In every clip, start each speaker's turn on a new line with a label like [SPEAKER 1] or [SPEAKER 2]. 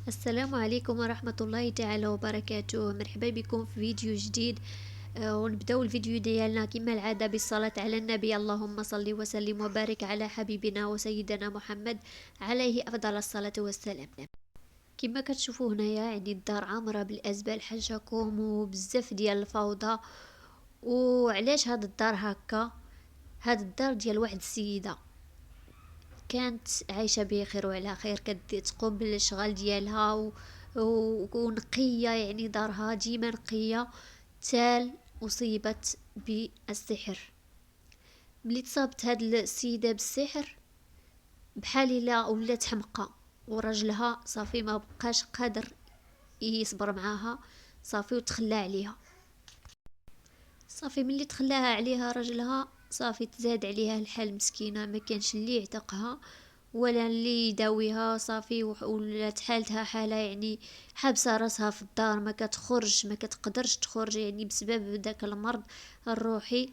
[SPEAKER 1] السلام عليكم ورحمة الله تعالى وبركاته. مرحبا بكم في فيديو جديد. ونبداو الفيديو ديالنا كما العادة بالصلاة على النبي. اللهم صل وسلم وبارك على حبيبنا وسيدنا محمد عليه أفضل الصلاة والسلام. كما كتشوفوا هنايا يعني الدار عامرة بالأزبال حاشاكم وبزاف ديال الفوضى. وعلاش هاد الدار هكا؟ هاد الدار ديال واحد السيدة كانت عايشة بخير وعلى خير، تقوم بالاشغال ديالها ونقية، يعني دارها ديما نقية. تال أصيبت بالسحر. ملي تصابت هاد السيدة بالسحر بحال الا ولات حمقى، وراجلها صافي ما بقاش قادر يصبر معاها، صافي وتخلى عليها. صافي ملي تخلاها عليها راجلها صافي تزاد عليها الحال، مسكينة ما كانش اللي يعتقها ولا اللي يداويها. صافي ولات حالتها حالة يعني حابسة راسها في الدار، ما كتخرج، ما كتقدرش تخرج، يعني بسبب داك المرض الروحي.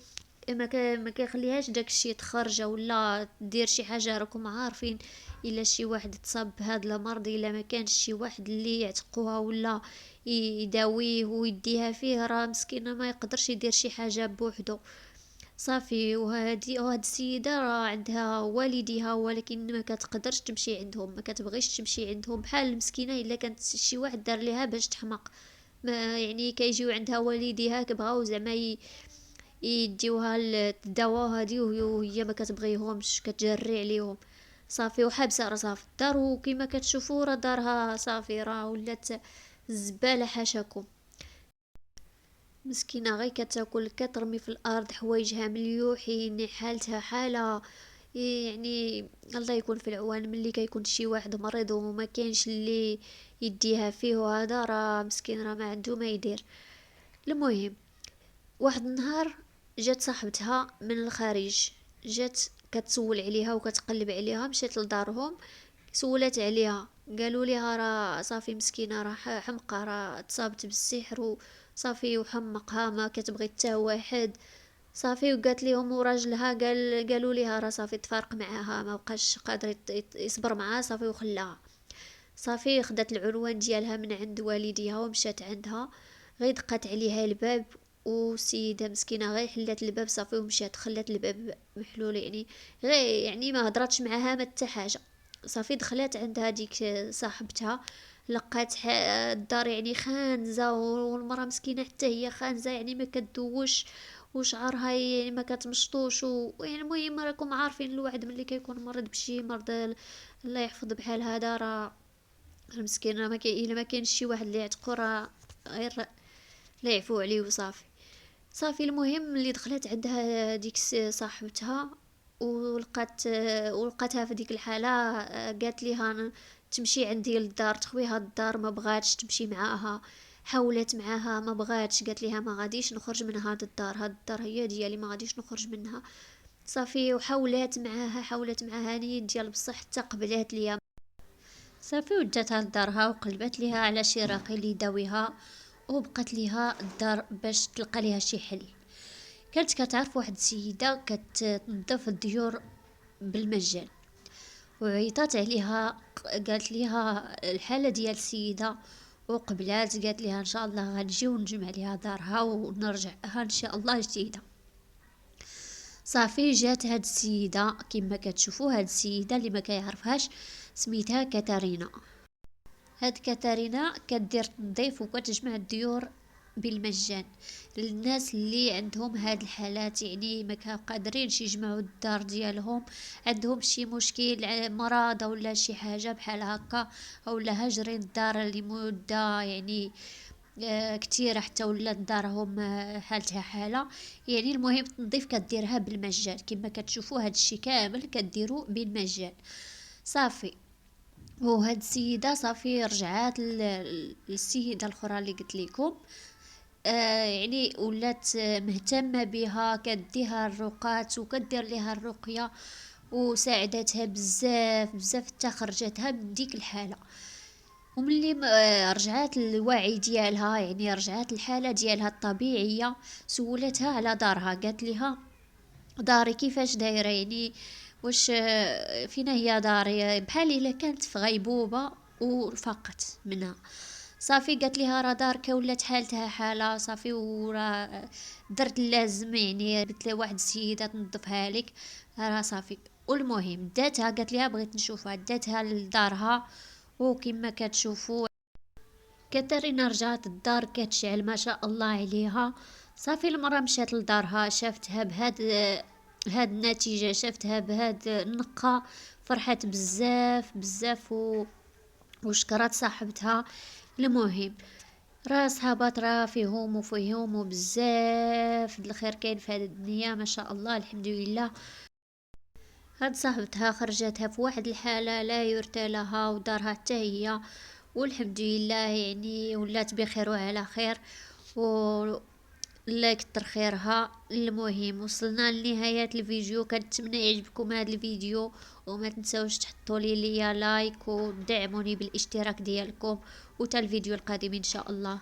[SPEAKER 1] ما كيخليهاش داك الشيء تخرج ولا دير شي حاجه. راكم عارفين الا شي واحد تصاب بهذا المرض، الا ما كانش شي واحد اللي يعتقوها ولا يداويه ويديها فيه، راه مسكينه ما يقدرش يدير شي حاجه بوحدو. صافي وهاد السيده راه عندها والديها، ولكن ما كتقدرش تمشي عندهم، ما كتبغيش تمشي عندهم، بحال المسكينه الا كانت شي واحد دار ليها باش تحمق. ما يعني كيجيو عندها والديها كبغاو زعما يديوها الدواء هادي وهي ما كتبغيهمش، كتجري عليهم. صافي وحابسه راسها في الدار، وكما كتشوفوا راه دارها صافي راه ولات الزباله حاشاكم. مسكينه غير كتاكل، كترمي في الارض، حوايجها مليوحين، حالتها حاله يعني. الله يكون في العوان ملي كيكون شي واحد مريض وما كاينش اللي يديها فيه، وهذا راه مسكين راه ما عنده ما يدير. المهم واحد النهار جات صاحبتها من الخارج، جات كتسول عليها وكتقلب عليها، مشات لدارهم سولات عليها، قالوا لها راه صافي مسكينه راه حمقى، راه تصابت بالسحر وصافي وحمقها، ما كتبغي حتى واحد. صافي وقالت لهم وراجلها قالوا لها راه صافي تفارق معاها، ما بقاش قادر يصبر معاها، صافي وخلاها. صافي خدت العنوان ديالها من عند والديها ومشات عندها. غير دقات عليها الباب، والسيدة مسكينة غير حلات الباب صافي ومشات، خلات الباب محلول يعني. غير يعني ما هضرتش معاها ما حتى حاجة. صافي دخلت عند هذيك صاحبتها، لقات الدار يعني خانزة، والمرأة مسكينة حتى هي خانزة، يعني ما كتدوش وشعرها يعني ما كتمشطوش يعني المهم راكم عارفين الواحد ملي كيكون مريض بشي مرض الله يحفظ بحال هذا، راه المسكين راه ما الا ما كاينش شي واحد اللي يعتقو راه غير لا يعفو عليه وصافي. صافي المهم اللي دخلت عندها ديك صاحبتها ولقاتها في ديك الحاله، قالت ليها تمشي عندي للدار تخويها الدار، ما بغاتش تمشي معاها. حاولت معاها ما بغاتش، قالت ليها ما غاديش نخرج من هاد الدار، هاد الدار هي ديالي ما غاديش نخرج منها. صافي وحاولت معاها، حاولت معاها نيت ديال بصح حتى قبلات ليا. صافي وداتها لدارها وقلبت ليها على شي راقي اللي يداويها، وبقات ليها الدار باش تلقى ليها شي حل. كانت كتعرف واحد السيده كتنظف الديور بالمجان، وعيطات عليها قالت ليها الحاله ديال السيده، وقبلات قالت ليها ان شاء الله غنجي ونجمع ليها دارها ونرجعها ان شاء الله جديده. صافي جات هاد السيده كما كتشوفوا، هاد السيده اللي ما كيعرفهاش سميتها كاتارينا. هاد كاتارينا كدير تنظيف وكتجمع الديور بالمجان للناس اللي عندهم هاد الحالات، يعني ما قادرينش يجمعوا الدار ديالهم، عندهم شي مشكل مرض ولا شي حاجه بحال هكا، اولا هاجرين الدار لمده يعني كتير حتى ولات دارهم حالتها حالة. يعني المهم التنظيف كديرها بالمجان، كما كتشوفوا هاد الشي كامل كديرو بالمجان. صافي وهاد السيدة صافي رجعات للسيدة الأخرى اللي قلت لكم، يعني ولات مهتمة بها، كديها الرقات وكدير لها الرقية، وساعدتها بزاف بزاف حتى خرجتها من ديك الحالة. وملي رجعات الوعي ديالها، يعني رجعات الحالة ديالها الطبيعية، سولتها على دارها، قالت لها داري كيفاش دايره، يعني واش فينا هي داري، بحال الا كانت في غيبوبه وفاقت منها. صافي قالت ليها راه دارك ولات حالتها حاله صافي، وراه درت اللازم، يعني قلت لها واحد السيده تنظفها لك، راه صافي. والمهم داتها، قالت ليها بغيت نشوفها، داتها لدارها، وكما كتشوفوا كاترينا رجعت الدار كتشعل ما شاء الله عليها. صافي المرة مشات لدارها، شافتها هاد النتيجة، شافتها بهاد النقة، فرحت بزاف بزاف وشكرات صاحبتها. المهم راه صحابات راه فيهم وبزاف الخير كاين في هذه الدنيا ما شاء الله، الحمد لله. هاد صاحبتها خرجتها في واحد الحالة لا يرثى لها، ودارها حتى هي، والحمد لله يعني ولات بخير وعلى خير، و الله يكتر خيرها. المهم وصلنا لنهاية الفيديو، كنتمنى يعجبكم هذا الفيديو، وما تنسوش تحطوا لي لايك ودعموني بالاشتراك ديالكم، وتا الفيديو القادم ان شاء الله.